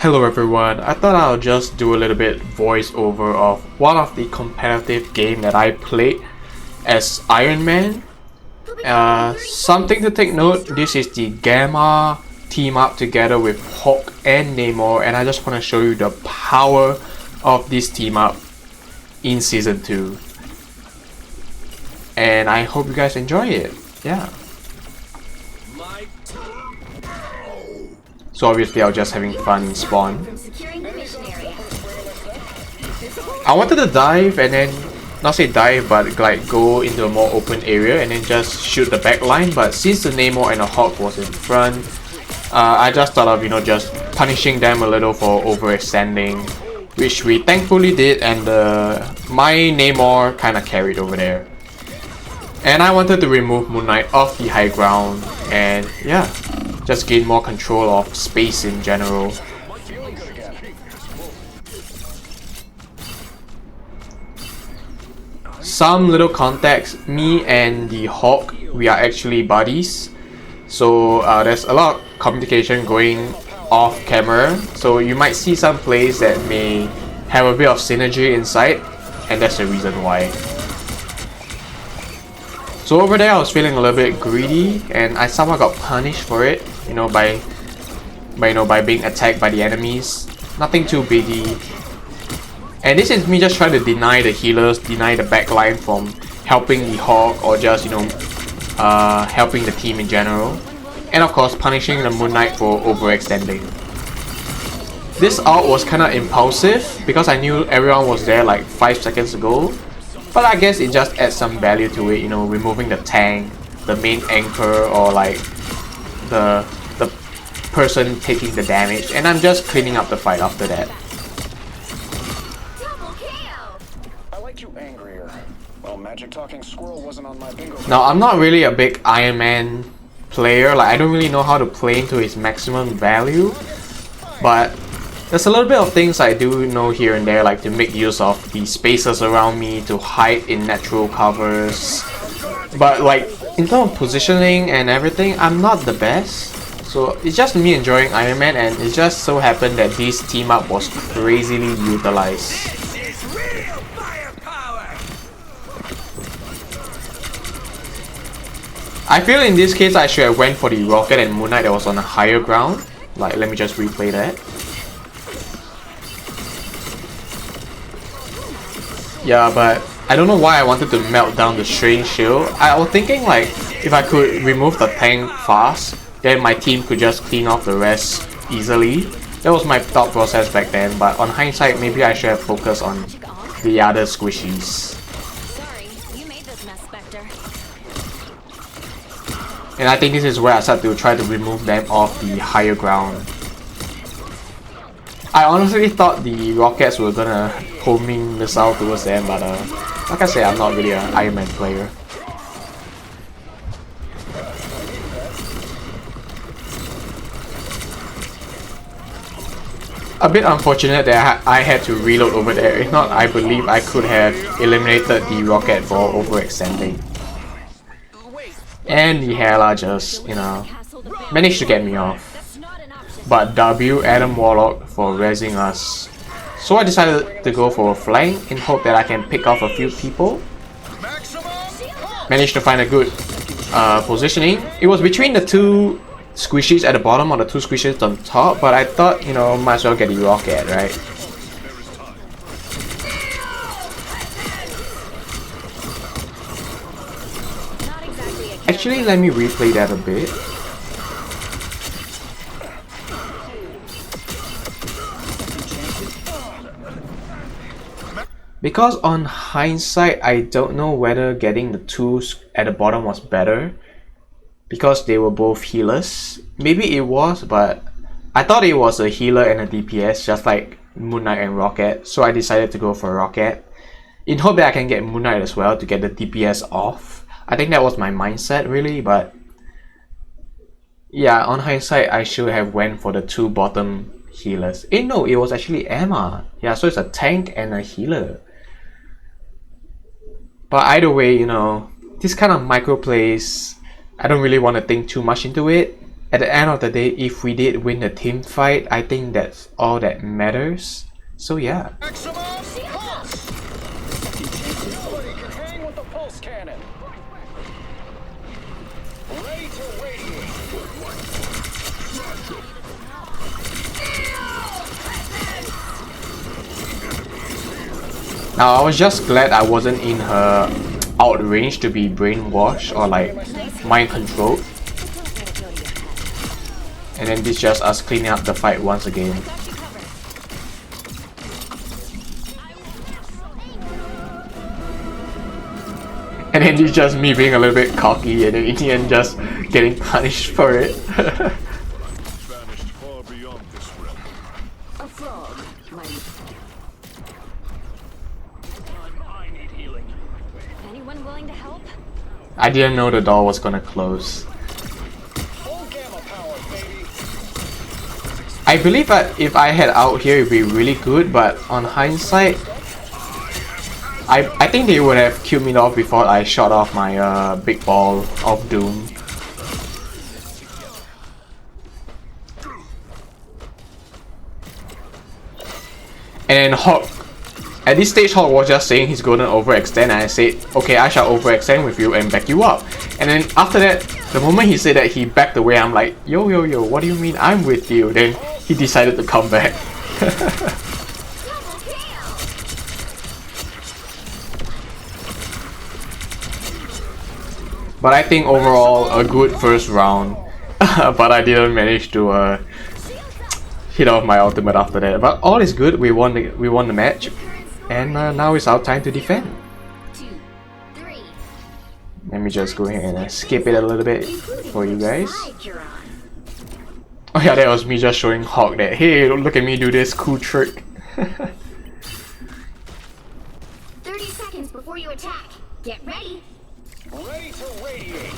Hello everyone, I thought I'll just do a little bit voiceover of one of the competitive game that I played as Iron Man. Something to take note, this is the Gamma team up together with Hulk and Namor, and I just want to show you the power of this team up in Season 2. And I hope you guys enjoy it, yeah. So obviously I was just having fun in spawn. I wanted to dive and then, not say dive, but like go into a more open area and then just shoot the back line. But since the Namor and the Hulk was in front, I just thought of just punishing them a little for overextending, which we thankfully did, and my Namor kinda carried over there. And I wanted to remove Moon Knight off the high ground and yeah, just gain more control of space in general. Some little context, me and the Hulk, we are actually buddies. So there's a lot of communication going off camera. So you might see some plays that may have a bit of synergy inside, and that's the reason why. So over there I was feeling a little bit greedy and I somehow got punished for it, by being attacked by the enemies. Nothing too biggie. And this is me just trying to deny the healers, deny the backline from helping the Hulk or just helping the team in general. And of course punishing the Moon Knight for overextending. This ult was kinda impulsive because I knew everyone was there like 5 seconds ago. But I guess it just adds some value to it, removing the tank, the main anchor, or like the person taking the damage, and I'm just cleaning up the fight after that. I like you angrier. Well, magic talking squirrel wasn't on my bingo. Now I'm not really a big Iron Man player, like I don't really know how to play into his maximum value, but there's a little bit of things I do know here and there, like to make use of the spaces around me to hide in natural covers. But like in terms of positioning and everything, I'm not the best. So it's just me enjoying Iron Man, and it just so happened that this team up was crazily utilized. I feel in this case I should have went for the rocket and Moon Knight that was on a higher ground. Like, let me just replay that. Yeah, but I don't know why I wanted to melt down the Strange Shield. I was thinking like if I could remove the tank fast, then my team could just clean off the rest easily. That was my thought process back then, but on hindsight maybe I should have focused on the other squishies. And I think this is where I start to try to remove them off the higher ground. I honestly thought the rockets were gonna homing missile towards them, but like I said, I'm not really an Iron Man player. A bit unfortunate that I had to reload over there. If not, I believe I could have eliminated the rocket for overextending. And the Hela just, managed to get me off. But W Adam Warlock for rezzing us. So I decided to go for a flank in hope that I can pick off a few people. Managed to find a good positioning. It was between the two squishies at the bottom or the two squishies on top, but I thought, might as well get the rocket, right? Actually, let me replay that a bit. Because on hindsight, I don't know whether getting the two at the bottom was better, because they were both healers. Maybe it was, but I thought it was a healer and a DPS, just like Moon Knight and Rocket, so I decided to go for Rocket, in hope that I can get Moon Knight as well to get the DPS off. I think that was my mindset really, but yeah, on hindsight, I should have went for the two bottom healers. No, it was actually Emma. Yeah, so it's a tank and a healer. But either way, this kind of micro plays, I don't really want to think too much into it. at the end of the day, if we did win the team fight, I think that's all that matters. So yeah. Nobody can hang with the pulse cannon. Ready to radiate. Now I was just glad I wasn't in her out range to be brainwashed or like mind controlled. And then this is just us cleaning up the fight once again. And then it's just me being a little bit cocky and then in the end just getting punished for it. Anyone willing to help? I didn't know the door was gonna close. I believe that if I had out here, it'd be really good, but on hindsight, I think they would have killed me off before I shot off my big ball of doom. And Hawk, at this stage, Hawk was just saying he's gonna overextend, and I said, okay, I shall overextend with you and back you up. And then after that, the moment he said that he backed away, I'm like, yo, what do you mean I'm with you? Then he decided to come back. But I think overall, a good first round. But I didn't manage to hit off my ultimate after that. But all is good, we won the match. And now it's our time to defend. Let me just go ahead and skip it a little bit for you guys. Oh yeah, that was me just showing Hawk that, hey, look at me do this cool trick. 30 seconds before you attack. Get ready. Ready to radiate.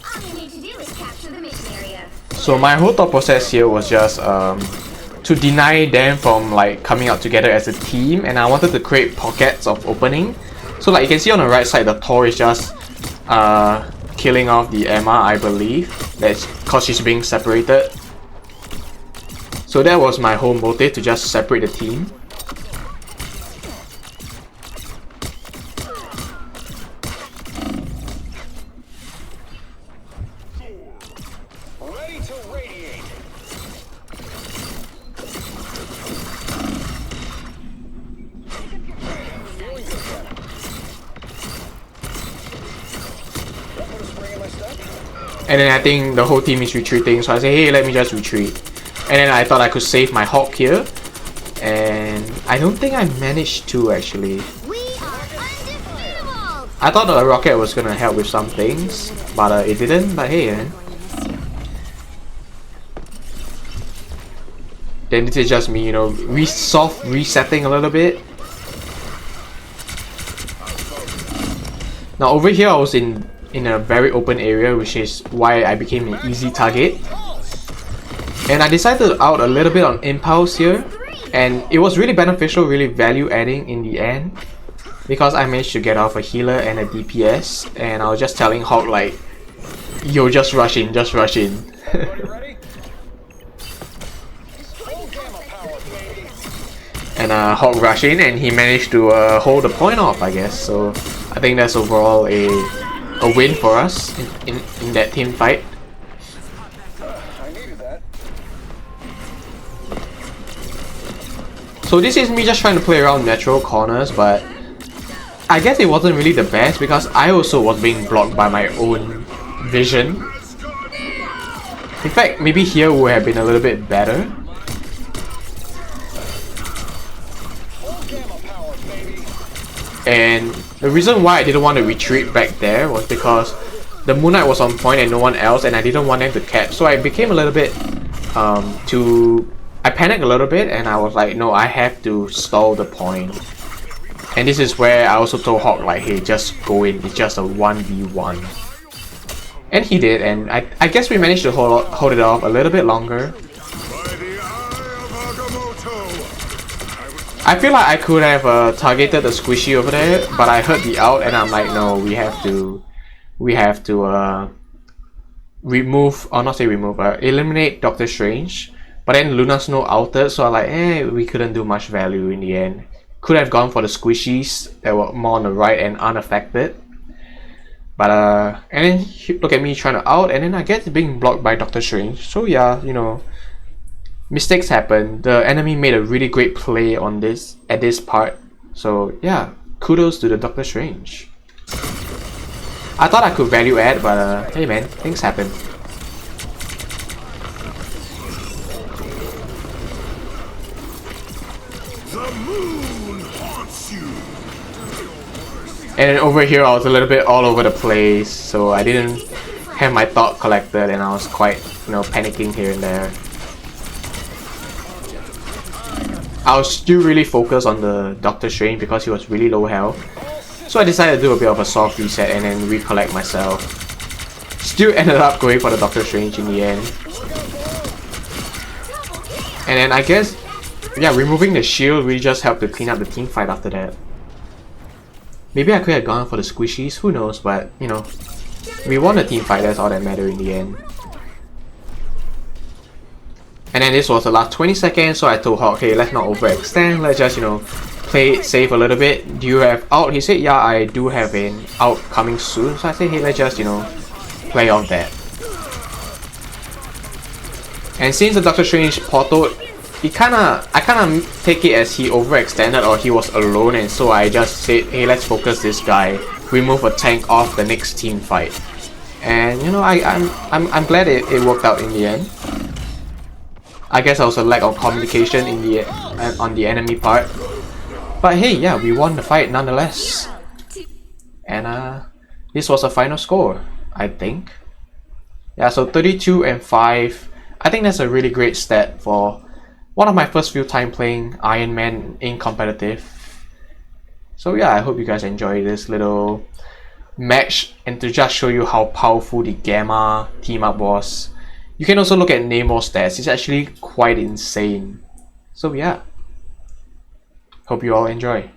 All you need to do is capture the mission area. So my whole thought process here was just to deny them from like coming out together as a team, and I wanted to create pockets of opening. So like you can see on the right side, the Thor is just killing off the Emma, I believe. That's because she's being separated. So that was my whole motive, to just separate the team. Ready to radiate. Feeling good then. Put a spring in my step. And then I think the whole team is retreating, so I say, hey, let me just retreat. And then I thought I could save my Hawk here, and I don't think I managed to actually. We are undefeatable. I thought the rocket was gonna help with some things, but it didn't. But hey, man. Then this is just me, you know, soft resetting a little bit. Now over here, I was in a very open area, which is why I became an easy target. And I decided to out a little bit on impulse here, and it was really beneficial, really value adding in the end, because I managed to get off a healer and a DPS, and I was just telling Hawk like, yo, just rush in, just rush in. Ready? Full gamma power, baby. And Hawk rushed in, and he managed to hold the point off, I guess. So I think that's overall a win for us in that team fight. I needed that. So this is me just trying to play around natural corners, but I guess it wasn't really the best because I also was being blocked by my own vision. In fact, maybe here would have been a little bit better. Full gamma power, baby. And the reason why I didn't want to retreat back there was because the Moon Knight was on point and no one else, and I didn't want them to catch. So I became a little bit I panicked a little bit, and I was like, no, I have to stall the point. And this is where I also told Hawk like, hey, just go in, it's just a 1v1. And he did, and I guess we managed to hold it off a little bit longer. I feel like I could have targeted the squishy over there, but I heard the out, and I'm like, no, we have to remove, or not say remove, eliminate Doctor Strange. But then Luna Snow altered, so I like, we couldn't do much value in the end. Could have gone for the squishies that were more on the right and unaffected. But and then look at me trying to out, and then I get being blocked by Doctor Strange. So yeah, you know, mistakes happen. The enemy made a really great play on this at this part. So yeah, kudos to the Doctor Strange. I thought I could value add, but hey man, things happen. The moon haunts you. And then over here I was a little bit all over the place, so I didn't have my thought collected, and I was quite, you know, panicking here and there. I was still really focused on the Doctor Strange because he was really low health. So I decided to do a bit of a soft reset and then recollect myself. Still ended up going for the Doctor Strange in the end. And then I guess, yeah, removing the shield really just helped to clean up the team fight after that. Maybe I could have gone for the squishies, who knows, but you know, we won the team fight, that's all that mattered in the end. And then this was the last 20 seconds, so I told Hawk, hey, let's not overextend, let's just, you know, play it safe a little bit. Do you have out? He said, yeah, I do have an out coming soon. So I said, hey, let's just, you know, play off that. And since the Doctor Strange portaled, I kinda take it as he overextended or he was alone, and so I just said, hey, let's focus this guy, remove a tank off the next team fight. And you know, I'm glad it worked out in the end. I guess I was a lack of communication in the on the enemy part. But hey, yeah, we won the fight nonetheless. And this was a final score, I think. Yeah, so 32-5. I think that's a really great stat for one of my first few time playing Iron Man in competitive. So yeah, I hope you guys enjoy this little match, and to just show you how powerful the Gamma team up was. You can also look at Namor's stats, it's actually quite insane. So yeah, hope you all enjoy.